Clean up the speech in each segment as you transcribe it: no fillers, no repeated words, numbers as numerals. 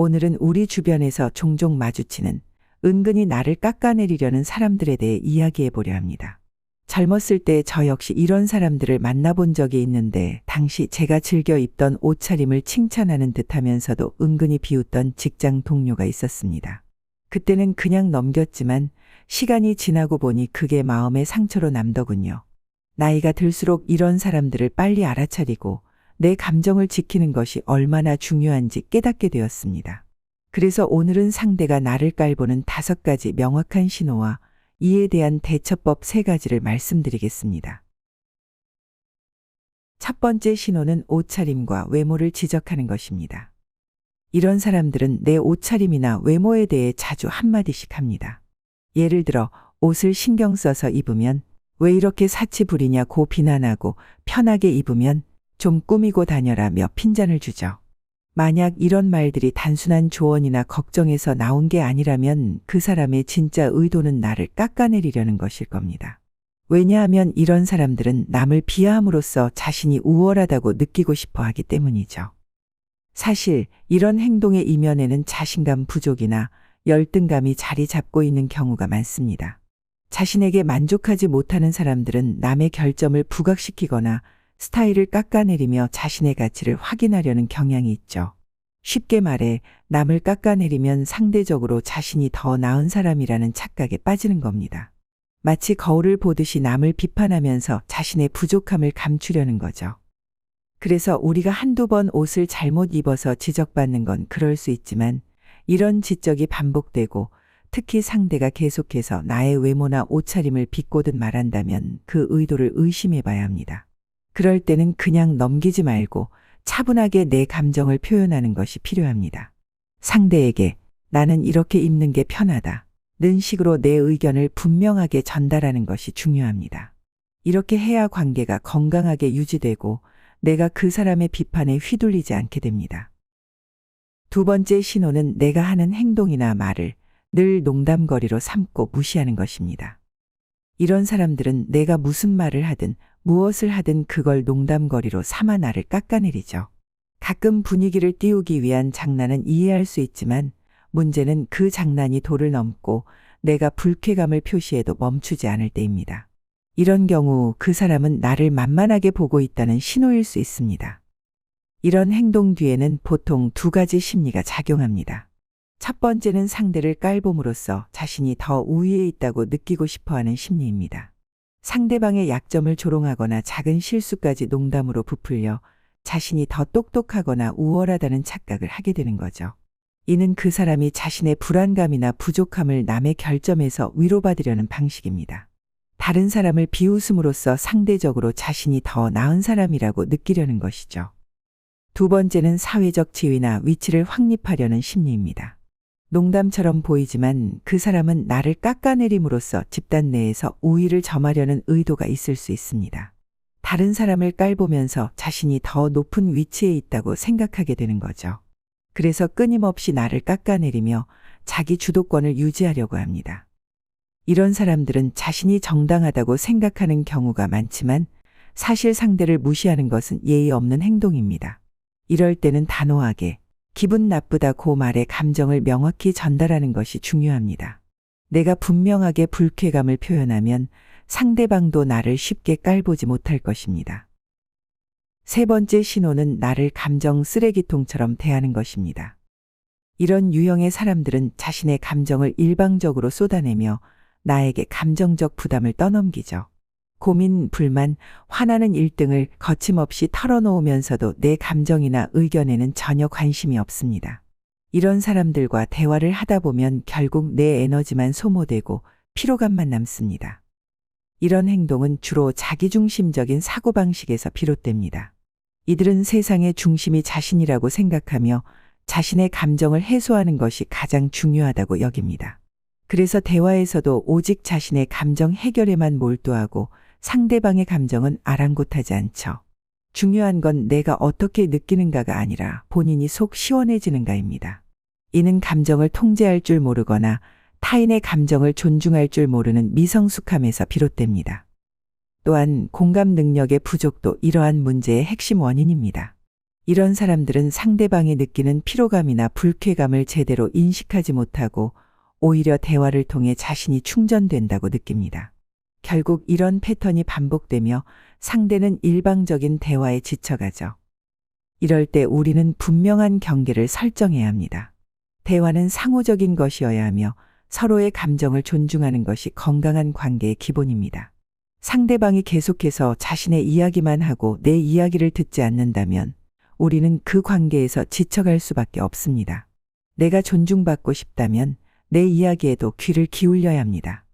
오늘은 우리 주변에서 종종 마주치는 은근히 나를 깎아내리려는 사람들에 대해 이야기해 보려 합니다. 젊었을 때 저 역시 이런 사람들을 만나본 적이 있는데 당시 제가 즐겨 입던 옷차림을 칭찬하는 듯하면서도 은근히 비웃던 직장 동료가 있었습니다. 그때는 그냥 넘겼지만 시간이 지나고 보니 그게 마음의 상처로 남더군요. 나이가 들수록 이런 사람들을 빨리 알아차리고 내 감정을 지키는 것이 얼마나 중요한지 깨닫게 되었습니다. 그래서 오늘은 상대가 나를 깔보는 5가지 명확한 신호와 이에 대한 대처법 3가지를 말씀드리겠습니다. 첫 번째 신호는 옷차림과 외모를 지적하는 것입니다. 이런 사람들은 내 옷차림이나 외모에 대해 자주 한마디씩 합니다. 예를 들어 옷을 신경 써서 입으면 왜 이렇게 사치 부리냐고 비난하고 편하게 입으면 좀 꾸미고 다녀라며 핀잔을 주죠. 만약 이런 말들이 단순한 조언이나 걱정에서 나온 게 아니라면 그 사람의 진짜 의도는 나를 깎아내리려는 것일 겁니다. 왜냐하면 이런 사람들은 남을 비하함으로써 자신이 우월하다고 느끼고 싶어 하기 때문이죠. 사실 이런 행동의 이면에는 자신감 부족이나 열등감이 자리 잡고 있는 경우가 많습니다. 자신에게 만족하지 못하는 사람들은 남의 결점을 부각시키거나 스타일을 깎아내리며 자신의 가치를 확인하려는 경향이 있죠. 쉽게 말해 남을 깎아내리면 상대적으로 자신이 더 나은 사람이라는 착각에 빠지는 겁니다. 마치 거울을 보듯이 남을 비판하면서 자신의 부족함을 감추려는 거죠. 그래서 우리가 한두 번 옷을 잘못 입어서 지적받는 건 그럴 수 있지만 이런 지적이 반복되고 특히 상대가 계속해서 나의 외모나 옷차림을 비꼬듯 말한다면 그 의도를 의심해 봐야 합니다. 그럴 때는 그냥 넘기지 말고 차분하게 내 감정을 표현하는 것이 필요합니다. 상대에게 나는 이렇게 입는 게 편하다 는 식으로 내 의견을 분명하게 전달하는 것이 중요합니다. 이렇게 해야 관계가 건강하게 유지되고 내가 그 사람의 비판에 휘둘리지 않게 됩니다. 두 번째 신호는 내가 하는 행동이나 말을 늘 농담거리로 삼고 무시하는 것입니다. 이런 사람들은 내가 무슨 말을 하든 무엇을 하든 그걸 농담거리로 삼아 나를 깎아내리죠. 가끔 분위기를 띄우기 위한 장난은 이해할 수 있지만 문제는 그 장난이 도를 넘고 내가 불쾌감을 표시해도 멈추지 않을 때입니다. 이런 경우 그 사람은 나를 만만하게 보고 있다는 신호일 수 있습니다. 이런 행동 뒤에는 보통 2가지 심리가 작용합니다. 첫 번째는 상대를 깔봄으로써 자신이 더 우위에 있다고 느끼고 싶어하는 심리입니다. 상대방의 약점을 조롱하거나 작은 실수까지 농담으로 부풀려 자신이 더 똑똑하거나 우월하다는 착각을 하게 되는 거죠. 이는 그 사람이 자신의 불안감이나 부족함을 남의 결점에서 위로받으려는 방식입니다. 다른 사람을 비웃음으로써 상대적으로 자신이 더 나은 사람이라고 느끼려는 것이죠. 두 번째는 사회적 지위나 위치를 확립하려는 심리입니다. 농담처럼 보이지만 그 사람은 나를 깎아내림으로써 집단 내에서 우위를 점하려는 의도가 있을 수 있습니다. 다른 사람을 깔보면서 자신이 더 높은 위치에 있다고 생각하게 되는 거죠. 그래서 끊임없이 나를 깎아내리며 자기 주도권을 유지하려고 합니다. 이런 사람들은 자신이 정당하다고 생각하는 경우가 많지만 사실 상대를 무시하는 것은 예의 없는 행동입니다. 이럴 때는 단호하게 기분 나쁘다고 말의 감정을 명확히 전달하는 것이 중요합니다. 내가 분명하게 불쾌감을 표현하면 상대방도 나를 쉽게 깔보지 못할 것입니다. 세 번째 신호는 나를 감정 쓰레기통처럼 대하는 것입니다. 이런 유형의 사람들은 자신의 감정을 일방적으로 쏟아내며 나에게 감정적 부담을 떠넘기죠. 고민, 불만, 화나는 일 등을 거침없이 털어놓으면서도 내 감정이나 의견에는 전혀 관심이 없습니다. 이런 사람들과 대화를 하다 보면 결국 내 에너지만 소모되고 피로감만 남습니다. 이런 행동은 주로 자기중심적인 사고방식에서 비롯됩니다. 이들은 세상의 중심이 자신이라고 생각하며 자신의 감정을 해소하는 것이 가장 중요하다고 여깁니다. 그래서 대화에서도 오직 자신의 감정 해결에만 몰두하고 상대방의 감정은 아랑곳하지 않죠. 중요한 건 내가 어떻게 느끼는가가 아니라 본인이 속 시원해지는가입니다. 이는 감정을 통제할 줄 모르거나 타인의 감정을 존중할 줄 모르는 미성숙함에서 비롯됩니다. 또한 공감 능력의 부족도 이러한 문제의 핵심 원인입니다. 이런 사람들은 상대방이 느끼는 피로감이나 불쾌감을 제대로 인식하지 못하고 오히려 대화를 통해 자신이 충전된다고 느낍니다. 결국 이런 패턴이 반복되며 상대는 일방적인 대화에 지쳐가죠. 이럴 때 우리는 분명한 경계를 설정해야 합니다. 대화는 상호적인 것이어야 하며 서로의 감정을 존중하는 것이 건강한 관계의 기본입니다. 상대방이 계속해서 자신의 이야기만 하고 내 이야기를 듣지 않는다면 우리는 그 관계에서 지쳐갈 수밖에 없습니다. 내가 존중받고 싶다면 내 이야기에도 귀를 기울여야 합니다.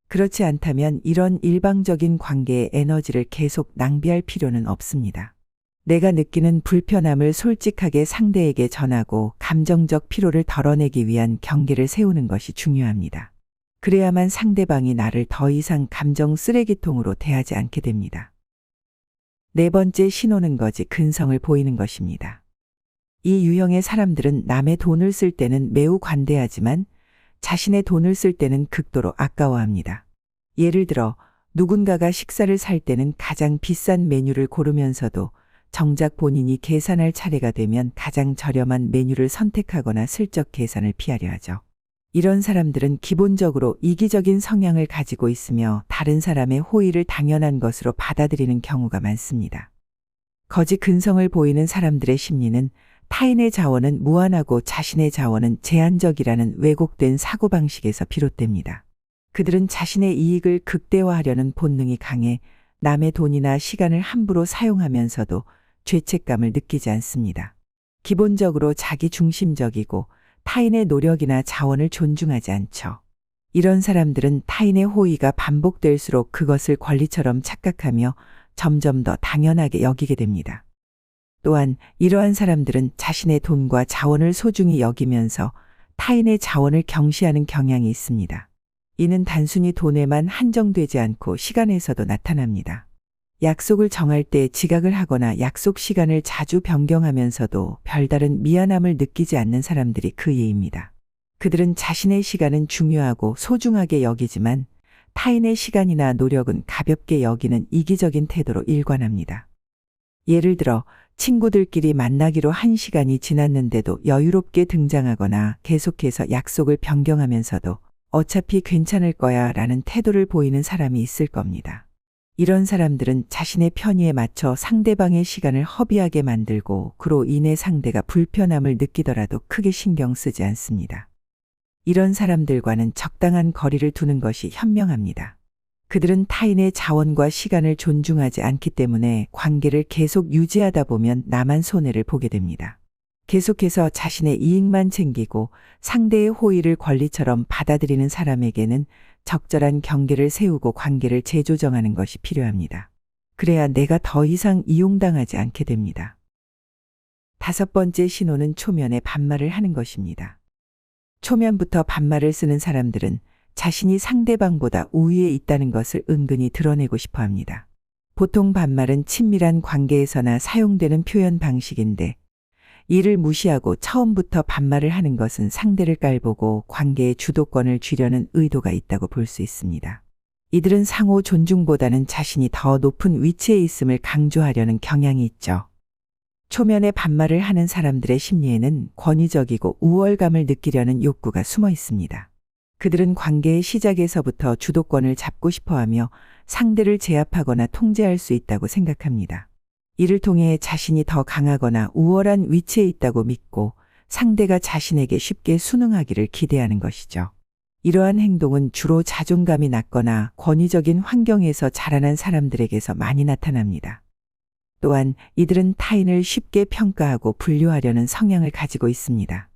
그렇지 않다면 이런 일방적인 관계의 에너지를 계속 낭비할 필요는 없습니다. 내가 느끼는 불편함을 솔직하게 상대에게 전하고 감정적 피로를 덜어내기 위한 경계를 세우는 것이 중요합니다. 그래야만 상대방이 나를 더 이상 감정 쓰레기통으로 대하지 않게 됩니다. 네 번째 신호는 거짓 근성을 보이는 것입니다. 이 유형의 사람들은 남의 돈을 쓸 때는 매우 관대하지만 자신의 돈을 쓸 때는 극도로 아까워합니다. 예를 들어 누군가가 식사를 살 때는 가장 비싼 메뉴를 고르면서도 정작 본인이 계산할 차례가 되면 가장 저렴한 메뉴를 선택하거나 슬쩍 계산을 피하려 하죠. 이런 사람들은 기본적으로 이기적인 성향을 가지고 있으며 다른 사람의 호의를 당연한 것으로 받아들이는 경우가 많습니다. 거짓 근성을 보이는 사람들의 심리는 타인의 자원은 무한하고 자신의 자원은 제한적이라는 왜곡된 사고방식에서 비롯됩니다. 그들은 자신의 이익을 극대화하려는 본능이 강해 남의 돈이나 시간을 함부로 사용하면서도 죄책감을 느끼지 않습니다. 기본적으로 자기중심적이고 타인의 노력이나 자원을 존중하지 않죠. 이런 사람들은 타인의 호의가 반복될수록 그것을 권리처럼 착각하며 점점 더 당연하게 여기게 됩니다. 또한 이러한 사람들은 자신의 돈과 자원을 소중히 여기면서 타인의 자원을 경시하는 경향이 있습니다. 이는 단순히 돈에만 한정되지 않고 시간에서도 나타납니다. 약속을 정할 때 지각을 하거나 약속 시간을 자주 변경하면서도 별다른 미안함을 느끼지 않는 사람들이 그 예입니다. 그들은 자신의 시간은 중요하고 소중하게 여기지만 타인의 시간이나 노력은 가볍게 여기는 이기적인 태도로 일관합니다. 예를 들어 친구들끼리 만나기로 1시간이 지났는데도 여유롭게 등장하거나 계속해서 약속을 변경하면서도 어차피 괜찮을 거야 라는 태도를 보이는 사람이 있을 겁니다. 이런 사람들은 자신의 편의에 맞춰 상대방의 시간을 허비하게 만들고 그로 인해 상대가 불편함을 느끼더라도 크게 신경 쓰지 않습니다. 이런 사람들과는 적당한 거리를 두는 것이 현명합니다. 그들은 타인의 자원과 시간을 존중하지 않기 때문에 관계를 계속 유지하다 보면 나만 손해를 보게 됩니다. 계속해서 자신의 이익만 챙기고 상대의 호의를 권리처럼 받아들이는 사람에게는 적절한 경계를 세우고 관계를 재조정하는 것이 필요합니다. 그래야 내가 더 이상 이용당하지 않게 됩니다. 5번째 신호는 초면에 반말을 하는 것입니다. 초면부터 반말을 쓰는 사람들은 자신이 상대방보다 우위에 있다는 것을 은근히 드러내고 싶어 합니다. 보통 반말은 친밀한 관계에서나 사용되는 표현 방식인데 이를 무시하고 처음부터 반말을 하는 것은 상대를 깔보고 관계의 주도권을 쥐려는 의도가 있다고 볼 수 있습니다. 이들은 상호 존중보다는 자신이 더 높은 위치에 있음을 강조하려는 경향이 있죠. 초면에 반말을 하는 사람들의 심리에는 권위적이고 우월감을 느끼려는 욕구가 숨어 있습니다. 그들은 관계의 시작에서부터 주도권을 잡고 싶어하며 상대를 제압하거나 통제할 수 있다고 생각합니다. 이를 통해 자신이 더 강하거나 우월한 위치에 있다고 믿고 상대가 자신에게 쉽게 순응하기를 기대하는 것이죠. 이러한 행동은 주로 자존감이 낮거나 권위적인 환경에서 자라난 사람들에게서 많이 나타납니다. 또한 이들은 타인을 쉽게 평가하고 분류하려는 성향을 가지고 있습니다.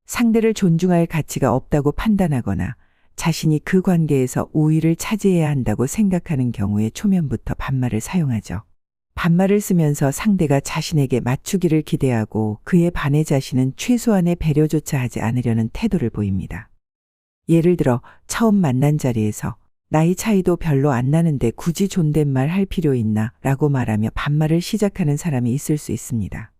상대를 존중할 가치가 없다고 판단하거나 자신이 그 관계에서 우위를 차지해야 한다고 생각하는 경우에 초면부터 반말을 사용하죠. 반말을 쓰면서 상대가 자신에게 맞추기를 기대하고 그에 반해 자신은 최소한의 배려조차 하지 않으려는 태도를 보입니다. 예를 들어 처음 만난 자리에서 나이 차이도 별로 안 나는데 굳이 존댓말 할 필요 있나 라고 말하며 반말을 시작하는 사람이 있을 수 있습니다.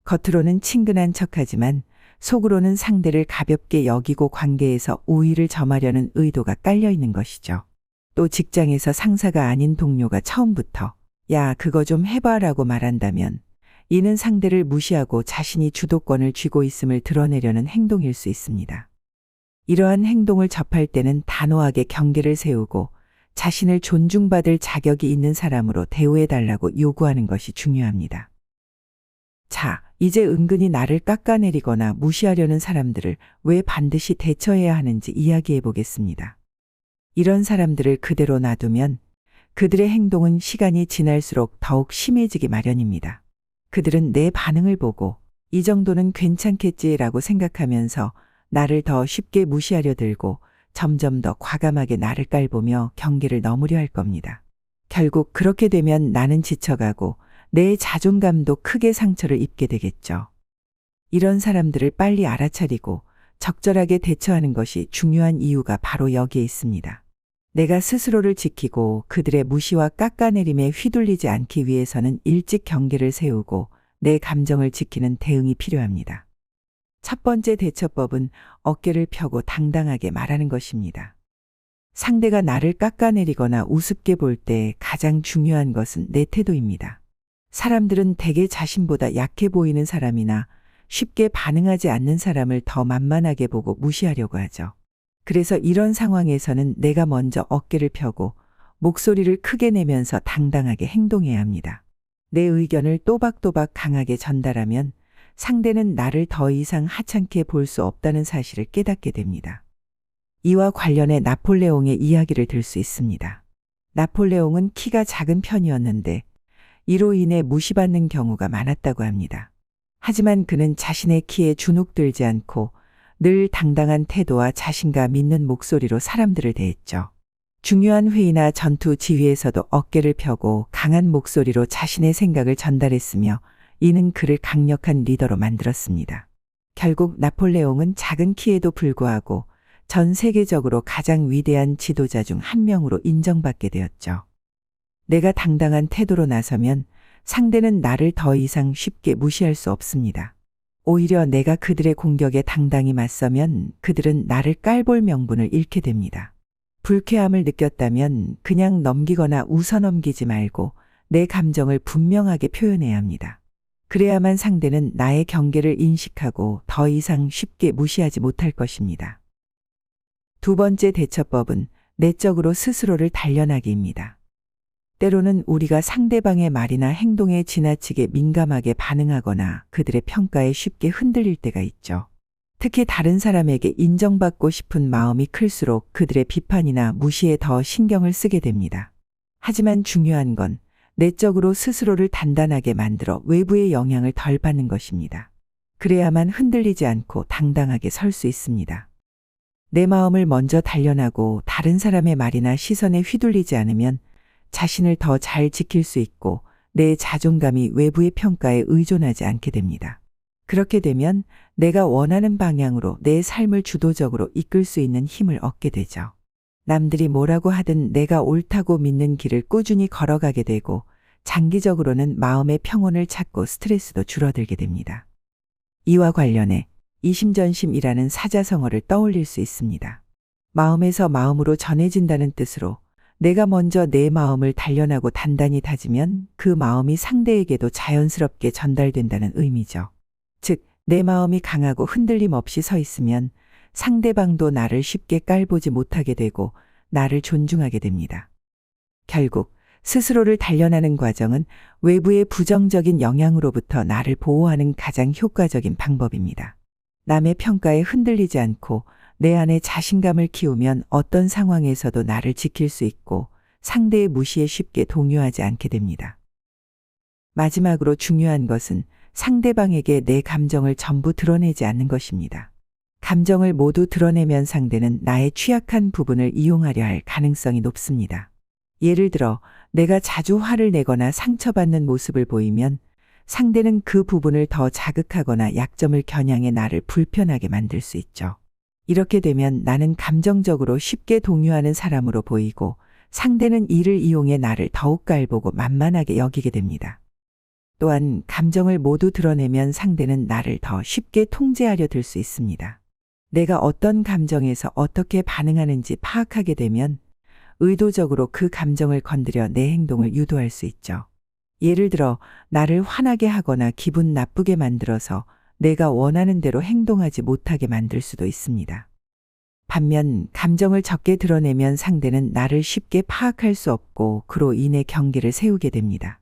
겉으로는 친근한 척하지만 속으로는 상대를 가볍게 여기고 관계에서 우위를 점하려는 의도가 깔려 있는 것이죠. 또 직장에서 상사가 아닌 동료가 처음부터 야, 그거 좀 해봐 라고 말한다면 이는 상대를 무시하고 자신이 주도권을 쥐고 있음을 드러내려는 행동일 수 있습니다. 이러한 행동을 접할 때는 단호하게 경계를 세우고 자신을 존중받을 자격이 있는 사람으로 대우해달라고 요구하는 것이 중요합니다. 자, 이제 은근히 나를 깎아내리거나 무시하려는 사람들을 왜 반드시 대처해야 하는지 이야기해 보겠습니다. 이런 사람들을 그대로 놔두면 그들의 행동은 시간이 지날수록 더욱 심해지기 마련입니다. 그들은 내 반응을 보고 이 정도는 괜찮겠지라고 생각하면서 나를 더 쉽게 무시하려 들고 점점 더 과감하게 나를 깔보며 경계를 넘으려 할 겁니다. 결국 그렇게 되면 나는 지쳐가고 내 자존감도 크게 상처를 입게 되겠죠. 이런 사람들을 빨리 알아차리고 적절하게 대처하는 것이 중요한 이유가 바로 여기에 있습니다. 내가 스스로를 지키고 그들의 무시와 깎아내림에 휘둘리지 않기 위해서는 일찍 경계를 세우고 내 감정을 지키는 대응이 필요합니다. 첫 번째 대처법은 어깨를 펴고 당당하게 말하는 것입니다. 상대가 나를 깎아내리거나 우습게 볼 때 가장 중요한 것은 내 태도입니다. 사람들은 대개 자신보다 약해 보이는 사람이나 쉽게 반응하지 않는 사람을 더 만만하게 보고 무시하려고 하죠. 그래서 이런 상황에서는 내가 먼저 어깨를 펴고 목소리를 크게 내면서 당당하게 행동해야 합니다. 내 의견을 또박또박 강하게 전달하면 상대는 나를 더 이상 하찮게 볼 수 없다는 사실을 깨닫게 됩니다. 이와 관련해 나폴레옹의 이야기를 들 수 있습니다. 나폴레옹은 키가 작은 편이었는데 이로 인해 무시받는 경우가 많았다고 합니다. 하지만 그는 자신의 키에 주눅들지 않고 늘 당당한 태도와 자신감 있는 목소리로 사람들을 대했죠. 중요한 회의나 전투 지휘에서도 어깨를 펴고 강한 목소리로 자신의 생각을 전달했으며 이는 그를 강력한 리더로 만들었습니다. 결국 나폴레옹은 작은 키에도 불구하고 전 세계적으로 가장 위대한 지도자 중 한 명으로 인정받게 되었죠. 내가 당당한 태도로 나서면 상대는 나를 더 이상 쉽게 무시할 수 없습니다. 오히려 내가 그들의 공격에 당당히 맞서면 그들은 나를 깔볼 명분을 잃게 됩니다. 불쾌함을 느꼈다면 그냥 넘기거나 웃어넘기지 말고 내 감정을 분명하게 표현해야 합니다. 그래야만 상대는 나의 경계를 인식하고 더 이상 쉽게 무시하지 못할 것입니다. 두 번째 대처법은 내적으로 스스로를 단련하기입니다. 때로는 우리가 상대방의 말이나 행동에 지나치게 민감하게 반응하거나 그들의 평가에 쉽게 흔들릴 때가 있죠. 특히 다른 사람에게 인정받고 싶은 마음이 클수록 그들의 비판이나 무시에 더 신경을 쓰게 됩니다. 하지만 중요한 건 내적으로 스스로를 단단하게 만들어 외부의 영향을 덜 받는 것입니다. 그래야만 흔들리지 않고 당당하게 설 수 있습니다. 내 마음을 먼저 단련하고 다른 사람의 말이나 시선에 휘둘리지 않으면 자신을 더 잘 지킬 수 있고 내 자존감이 외부의 평가에 의존하지 않게 됩니다. 그렇게 되면 내가 원하는 방향으로 내 삶을 주도적으로 이끌 수 있는 힘을 얻게 되죠. 남들이 뭐라고 하든 내가 옳다고 믿는 길을 꾸준히 걸어가게 되고 장기적으로는 마음의 평온을 찾고 스트레스도 줄어들게 됩니다. 이와 관련해 이심전심이라는 사자성어를 떠올릴 수 있습니다. 마음에서 마음으로 전해진다는 뜻으로 내가 먼저 내 마음을 단련하고 단단히 다지면 그 마음이 상대에게도 자연스럽게 전달된다는 의미죠. 즉, 내 마음이 강하고 흔들림 없이 서 있으면 상대방도 나를 쉽게 깔보지 못하게 되고 나를 존중하게 됩니다. 결국 스스로를 단련하는 과정은 외부의 부정적인 영향으로부터 나를 보호하는 가장 효과적인 방법입니다. 남의 평가에 흔들리지 않고 내 안에 자신감을 키우면 어떤 상황에서도 나를 지킬 수 있고 상대의 무시에 쉽게 동요하지 않게 됩니다. 마지막으로 중요한 것은 상대방에게 내 감정을 전부 드러내지 않는 것입니다. 감정을 모두 드러내면 상대는 나의 취약한 부분을 이용하려 할 가능성이 높습니다. 예를 들어 내가 자주 화를 내거나 상처받는 모습을 보이면 상대는 그 부분을 더 자극하거나 약점을 겨냥해 나를 불편하게 만들 수 있죠. 이렇게 되면 나는 감정적으로 쉽게 동요하는 사람으로 보이고 상대는 이를 이용해 나를 더욱 깔보고 만만하게 여기게 됩니다. 또한 감정을 모두 드러내면 상대는 나를 더 쉽게 통제하려 들 수 있습니다. 내가 어떤 감정에서 어떻게 반응하는지 파악하게 되면 의도적으로 그 감정을 건드려 내 행동을 유도할 수 있죠. 예를 들어 나를 화나게 하거나 기분 나쁘게 만들어서 내가 원하는 대로 행동하지 못하게 만들 수도 있습니다. 반면 감정을 적게 드러내면 상대는 나를 쉽게 파악할 수 없고 그로 인해 경계를 세우게 됩니다.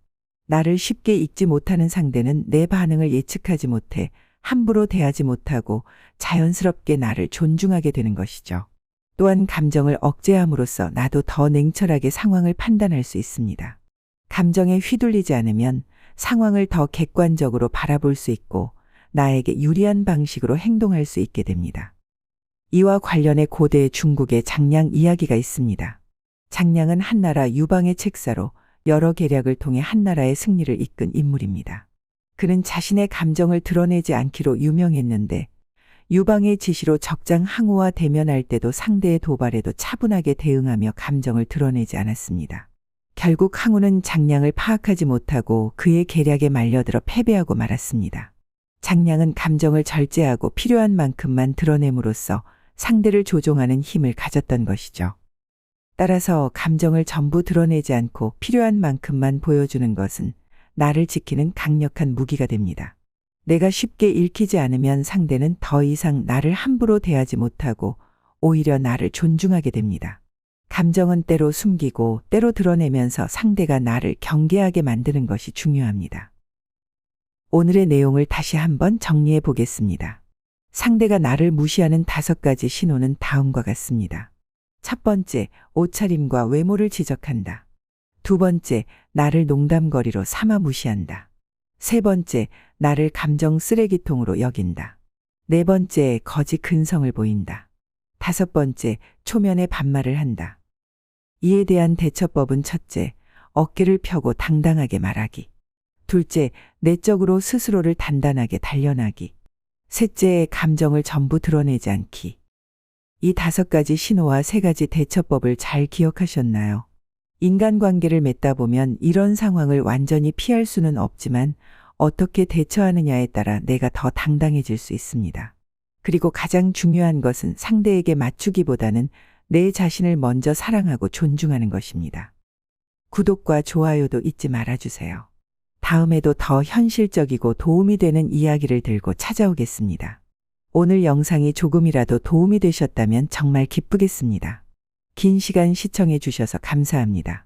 나를 쉽게 읽지 못하는 상대는 내 반응을 예측하지 못해 함부로 대하지 못하고 자연스럽게 나를 존중하게 되는 것이죠. 또한 감정을 억제함으로써 나도 더 냉철하게 상황을 판단할 수 있습니다. 감정에 휘둘리지 않으면 상황을 더 객관적으로 바라볼 수 있고 나에게 유리한 방식으로 행동할 수 있게 됩니다. 이와 관련해 고대 중국의 장량 이야기가 있습니다. 장량은 한나라 유방의 책사로 여러 계략을 통해 한나라의 승리를 이끈 인물입니다. 그는 자신의 감정을 드러내지 않기로 유명했는데 유방의 지시로 적장 항우와 대면할 때도 상대의 도발에도 차분하게 대응하며 감정을 드러내지 않았습니다. 결국 항우는 장량을 파악하지 못하고 그의 계략에 말려들어 패배하고 말았습니다. 장량은 감정을 절제하고 필요한 만큼만 드러냄으로써 상대를 조종하는 힘을 가졌던 것이죠. 따라서 감정을 전부 드러내지 않고 필요한 만큼만 보여주는 것은 나를 지키는 강력한 무기가 됩니다. 내가 쉽게 읽히지 않으면 상대는 더 이상 나를 함부로 대하지 못하고 오히려 나를 존중하게 됩니다. 감정은 때로 숨기고 때로 드러내면서 상대가 나를 경계하게 만드는 것이 중요합니다. 오늘의 내용을 다시 한번 정리해 보겠습니다. 상대가 나를 무시하는 5가지 신호는 다음과 같습니다. 첫 번째, 옷차림과 외모를 지적한다. 두 번째, 나를 농담거리로 삼아 무시한다. 세 번째, 나를 감정 쓰레기통으로 여긴다. 네 번째, 거짓 근성을 보인다. 다섯 번째, 초면에 반말을 한다. 이에 대한 대처법은 첫째, 어깨를 펴고 당당하게 말하기. 둘째, 내적으로 스스로를 단단하게 단련하기. 셋째, 감정을 전부 드러내지 않기. 이 5가지 신호와 3가지 대처법을 잘 기억하셨나요? 인간관계를 맺다 보면 이런 상황을 완전히 피할 수는 없지만 어떻게 대처하느냐에 따라 내가 더 당당해질 수 있습니다. 그리고 가장 중요한 것은 상대에게 맞추기보다는 내 자신을 먼저 사랑하고 존중하는 것입니다. 구독과 좋아요도 잊지 말아주세요. 다음에도 더 현실적이고 도움이 되는 이야기를 들고 찾아오겠습니다. 오늘 영상이 조금이라도 도움이 되셨다면 정말 기쁘겠습니다. 긴 시간 시청해 주셔서 감사합니다.